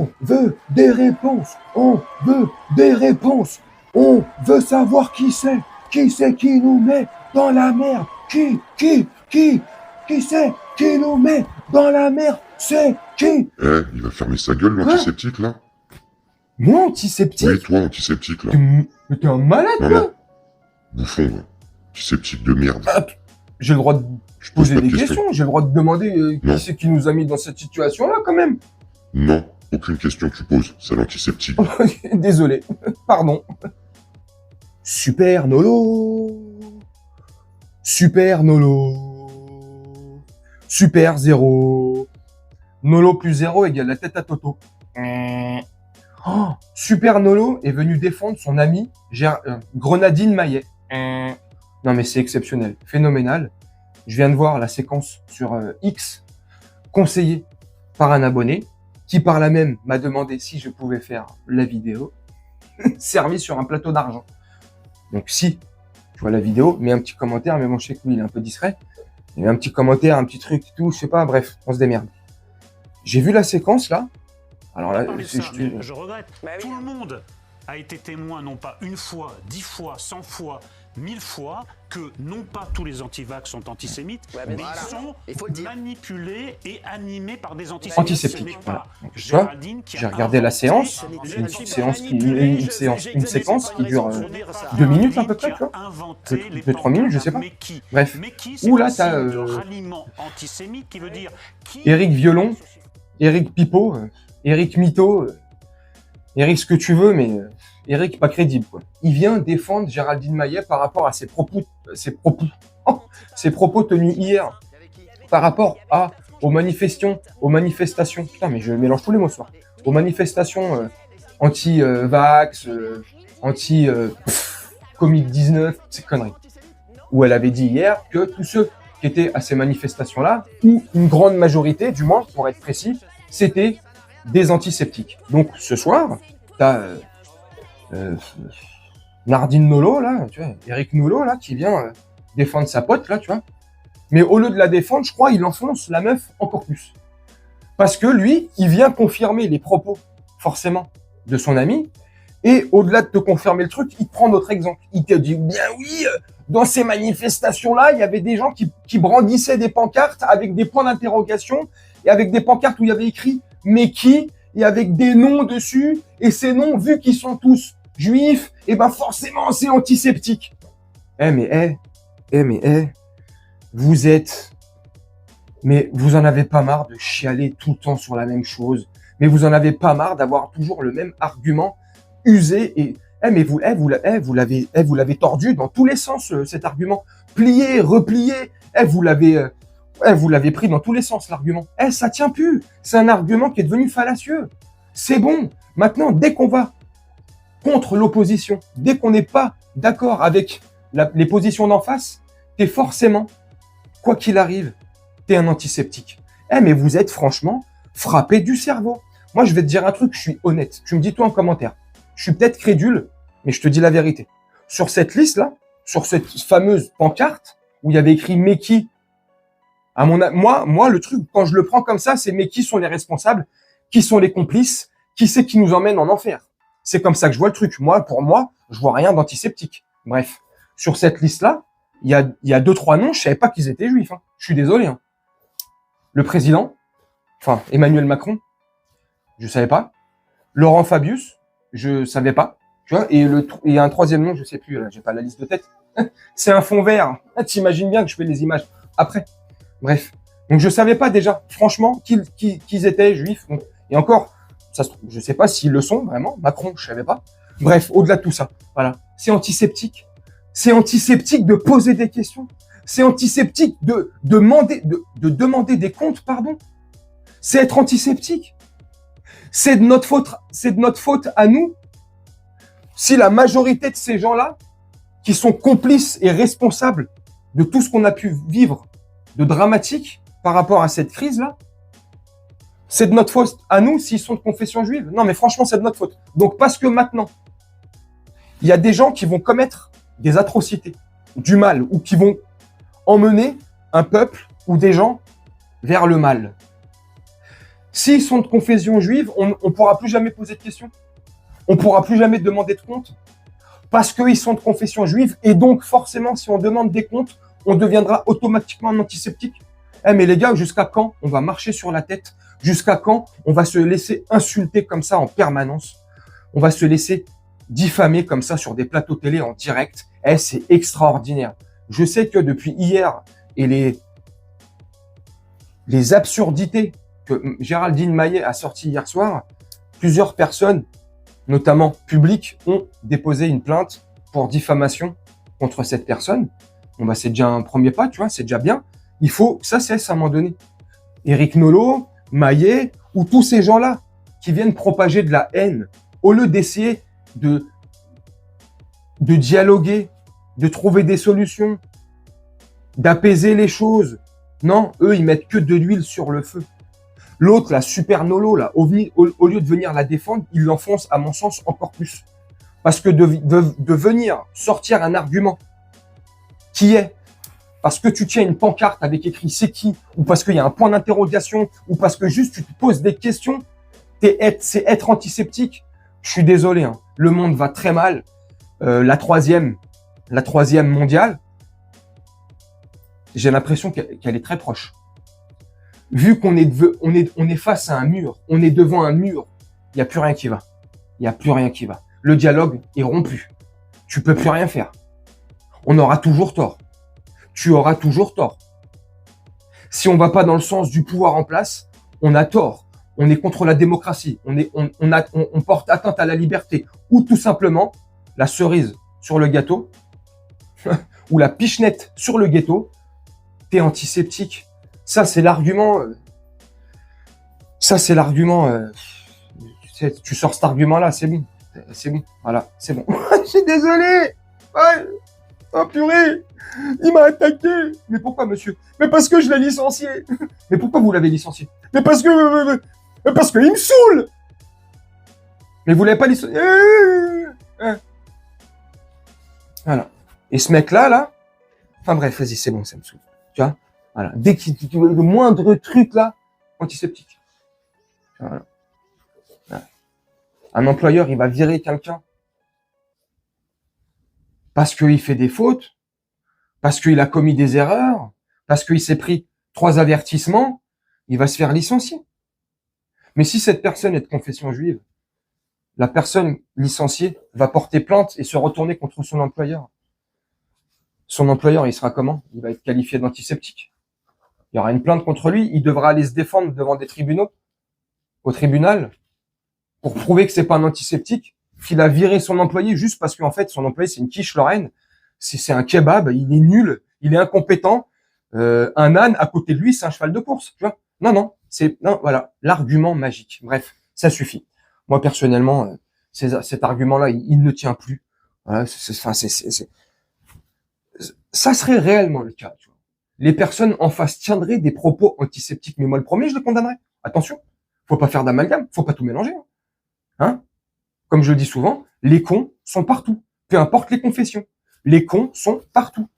On veut des réponses. On veut des réponses. On veut savoir qui c'est qui nous met dans la merde. Qui c'est qui nous met dans la merde? C'est qui? Eh, il va fermer sa gueule, l'antiseptique, là? Moi, antiseptique? Oui, toi, antiseptique, là. Mais t'es un malade, Non, toi? non. Bouffon, va. Antiseptique de merde. Ah, j'ai le droit de Je pose poser pas de des questions. questions. J'ai le droit de demander Non. qui c'est qui nous a mis dans cette situation-là, quand même. Non, aucune question que tu poses, c'est l'antiseptique. Désolé. Pardon. Super Nolo. Super Nolo. Super 0. Nolo plus 0 égale la tête à Toto. Oh, Super Nolo est venu défendre son ami Grenadine Maillet. Non mais c'est exceptionnel, phénoménal. Je viens de voir la séquence sur X, conseillée par un abonné, qui par là même m'a demandé si je pouvais faire la vidéo, servie sur un plateau d'argent. Donc si tu vois la vidéo, mets un petit commentaire, mais bon je sais que lui il est un peu discret. Il met un petit commentaire, un petit truc, tout, je sais pas, bref, on se démerde. J'ai vu la séquence là. Alors là, je regrette. Tout le monde a été témoin, non pas une fois, 10 fois, 100 fois, 1000 fois, que non pas tous les antivax sont antisémites, mais ils sont manipulés et animés par des antisémites. Voilà. Donc, tu vois, j'ai regardé la séance, c'est une séquence qui dure 2 minutes à peu près, tu vois, 2-3 minutes, je sais pas. Bref, où là t'as Éric Violon, Éric Pipo, Éric Mito, Éric ce que tu veux, mais Éric pas crédible, quoi. Il vient défendre Géraldine Maillet par rapport à ses propos tenus hier, par rapport aux manifestations. Putain, mais je mélange tous les mots ce soir. Aux manifestations anti-vax, anti-Covid-19, ces conneries. Où elle avait dit hier que tous ceux qui étaient à ces manifestations-là, ou une grande majorité, du moins, pour être précis, c'était des antiseptiques. Donc, ce soir, t'as Nardine Nolo, là, tu vois, Eric Nolo, là, qui vient défendre sa pote, là, tu vois. Mais au lieu de la défendre, je crois, il enfonce la meuf encore plus. Parce que lui, il vient confirmer les propos, forcément, de son ami. Et au-delà de te confirmer le truc, il te prend notre exemple. Il te dit, bien oui, dans ces manifestations-là, il y avait des gens qui brandissaient des pancartes avec des points d'interrogation et avec des pancartes où il y avait écrit « mais qui ?» et avec des noms dessus. Et ces noms, vu qu'ils sont tous juifs, et ben forcément, c'est antiseptique. Vous êtes... Mais vous en avez pas marre de chialer tout le temps sur la même chose. Mais vous en avez pas marre d'avoir toujours le même argument usé et vous l'avez tordu dans tous les sens cet argument, plié, replié, vous l'avez pris dans tous les sens l'argument. Ça tient plus, c'est un argument qui est devenu fallacieux. C'est bon. Maintenant, dès qu'on va contre l'opposition, dès qu'on n'est pas d'accord avec les positions d'en face, t'es forcément, quoi qu'il arrive, t'es un antiseptique. Mais vous êtes franchement frappé du cerveau. Moi, je vais te dire un truc, je suis honnête. Tu me dis toi en commentaire. Je suis peut-être crédule, mais je te dis la vérité. Sur cette liste-là, sur cette fameuse pancarte, où il y avait écrit « mais qui ?» Moi, le truc, quand je le prends comme ça, c'est « mais qui sont les responsables? Qui sont les complices? Qui c'est qui nous emmène en enfer ?» C'est comme ça que je vois le truc. Pour moi, je vois rien d'antiseptique. Bref, sur cette liste-là, il y a 2-3 noms, je savais pas qu'ils étaient juifs. Hein. Je suis désolé. Hein. Le président, enfin Emmanuel Macron, je savais pas. Laurent Fabius, je savais pas, tu vois, et il y a un troisième nom, je sais plus, là, j'ai pas la liste de tête. C'est un fond vert. T'imagines bien que je fais les images après. Bref. Donc je savais pas déjà, franchement, qu'ils étaient juifs. Donc, et encore, ça se trouve, je sais pas s'ils le sont vraiment. Macron, je savais pas. Bref, au-delà de tout ça, voilà. C'est antiseptique. C'est antiseptique de poser des questions. C'est antiseptique de demander des comptes, pardon. C'est être antiseptique. C'est de notre faute à nous si la majorité de ces gens-là, qui sont complices et responsables de tout ce qu'on a pu vivre de dramatique par rapport à cette crise-là, c'est de notre faute à nous s'ils sont de confession juive. Non, mais franchement, c'est de notre faute. Donc, parce que maintenant, il y a des gens qui vont commettre des atrocités, du mal, ou qui vont emmener un peuple ou des gens vers le mal. S'ils sont de confession juive, on ne pourra plus jamais poser de questions. On ne pourra plus jamais demander de compte. Parce qu'ils sont de confession juive, et donc forcément, si on demande des comptes, on deviendra automatiquement un antiseptique. Eh mais les gars, jusqu'à quand on va marcher sur la tête? Jusqu'à quand on va se laisser insulter comme ça en permanence? On va se laisser diffamer comme ça sur des plateaux télé en direct? Eh, c'est extraordinaire. Je sais que depuis hier, et les absurdités que Géraldine Maillet a sorties hier soir, plusieurs personnes, notamment publiques, ont déposé une plainte pour diffamation contre cette personne. Bon bah c'est déjà un premier pas, tu vois, c'est déjà bien. Il faut que ça cesse à un moment donné. Éric Nolot, Maillet, ou tous ces gens-là qui viennent propager de la haine, au lieu d'essayer de dialoguer, de trouver des solutions, d'apaiser les choses. Non, eux, ils mettent que de l'huile sur le feu. L'autre, la super Nolo, là, au lieu de venir la défendre, il l'enfonce, à mon sens, encore plus. Parce que de venir sortir un argument qui est parce que tu tiens une pancarte avec écrit c'est qui, ou parce qu'il y a un point d'interrogation, ou parce que juste tu te poses des questions, c'est être antiseptique. Je suis désolé, hein, le monde va très mal. La troisième mondiale, j'ai l'impression qu'elle est très proche. Vu qu'on est face à un mur, on est devant un mur, il n'y a plus rien qui va. Il n'y a plus rien qui va. Le dialogue est rompu. Tu peux plus rien faire. On aura toujours tort. Tu auras toujours tort. Si on va pas dans le sens du pouvoir en place, on a tort. On est contre la démocratie. On porte atteinte à la liberté. Ou tout simplement, la cerise sur le gâteau, ou la pichenette sur le gâteau, t'es antiseptique. Ça, c'est l'argument. Tu sors cet argument-là, c'est bon. C'est bon. Voilà, c'est bon. Je suis désolé. Ouais. Oh purée, il m'a attaqué. Mais pourquoi, monsieur? Mais parce que je l'ai licencié. Mais pourquoi vous l'avez licencié? Mais parce qu'il me saoule. Mais vous l'avez pas licencié. Voilà. Et ce mec-là, là, enfin bref, vas-y, c'est bon, ça me saoule. Tu vois? Voilà. Dès qu'il le moindre truc là, antiseptique. Voilà. Voilà. Un employeur, il va virer quelqu'un parce qu'il fait des fautes, parce qu'il a commis des erreurs, parce qu'il s'est pris 3 avertissements, il va se faire licencier. Mais si cette personne est de confession juive, la personne licenciée va porter plainte et se retourner contre son employeur. Son employeur, il sera comment? Il va être qualifié d'antiseptique. Il y aura une plainte contre lui, il devra aller se défendre devant des tribunaux, au tribunal, pour prouver que c'est pas un antiseptique, qu'il a viré son employé juste parce qu'en fait, son employé, c'est une quiche Lorraine, c'est un kebab, il est nul, il est incompétent, un âne à côté de lui, c'est un cheval de course, tu vois. Non, voilà, l'argument magique. Bref, ça suffit. Moi, personnellement, cet argument-là, il ne tient plus. Voilà, ça serait réellement le cas, tu vois. Les personnes en face tiendraient des propos antiseptiques, mais moi, le premier, je le condamnerais. Attention, faut pas faire d'amalgame, faut pas tout mélanger. Hein? Comme je le dis souvent, les cons sont partout. Peu importe les confessions. Les cons sont partout.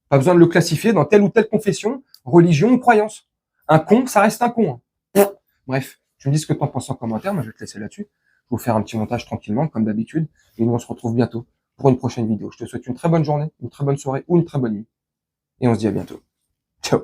Pas besoin de le classifier dans telle ou telle confession, religion ou croyance. Un con, ça reste un con. Hein. Bref, tu me dis ce que tu en penses en commentaire, moi je vais te laisser là-dessus. Je vais vous faire un petit montage tranquillement, comme d'habitude. Et nous, on se retrouve bientôt pour une prochaine vidéo. Je te souhaite une très bonne journée, une très bonne soirée ou une très bonne nuit. Et on se dit à bientôt. Ciao.